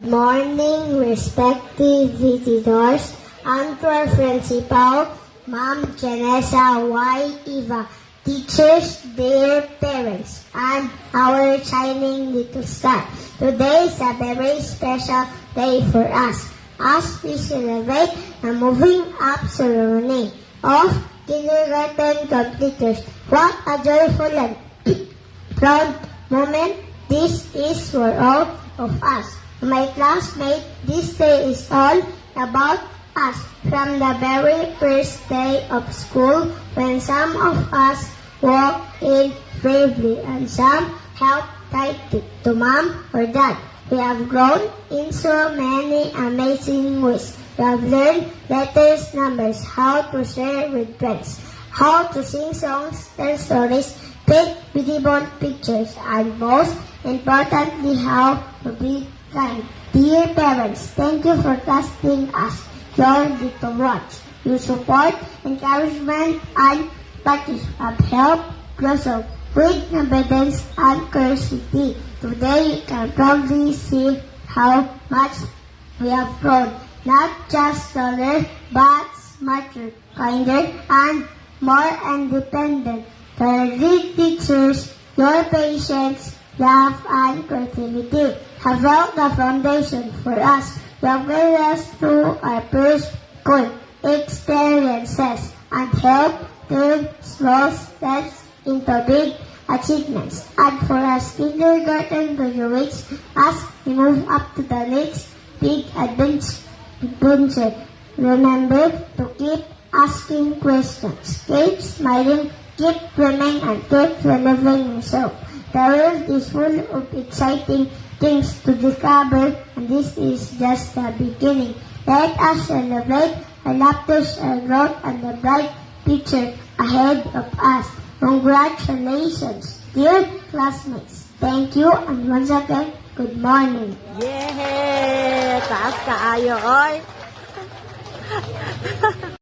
Morning, respected visitors, and to our principal, Ma'am Janessa Y. Eva, teachers, dear parents, and our shining little star. Today is a very special day for us as we celebrate the moving up ceremony of kindergarten completers. What a joyful and proud moment this is for all of us. My classmate, this day is all about us. From the very first day of school, when some of us walked in bravely and some helped type it to mom or dad, we have grown in so many amazing ways. We have learned letters, numbers, how to share with friends, how to sing songs, tell stories, paint beautiful pictures, and most importantly, how to be kind. Dear parents, thank you for trusting us, your little ones. Your support, encouragement, and practice have helped blossom with confidence and curiosity. Today, you can proudly see how much we have grown, not just taller, but smarter, kinder, and more independent. The great teachers, your patience, love, and creativity have built the foundation for us. You have guided us through our first school experiences and helped turn small steps into big achievements. And for us kindergarten graduates, as we move up to the next big adventure, remember to keep asking questions, keep smiling, keep dreaming, and keep believing yourself. The world is full of exciting things to discover, and this is just the beginning. Let us celebrate our laughter, our growth, and the bright future ahead of us. Congratulations, dear classmates. Thank you, and once again, good morning. Yeah! Taas kaayo, oy!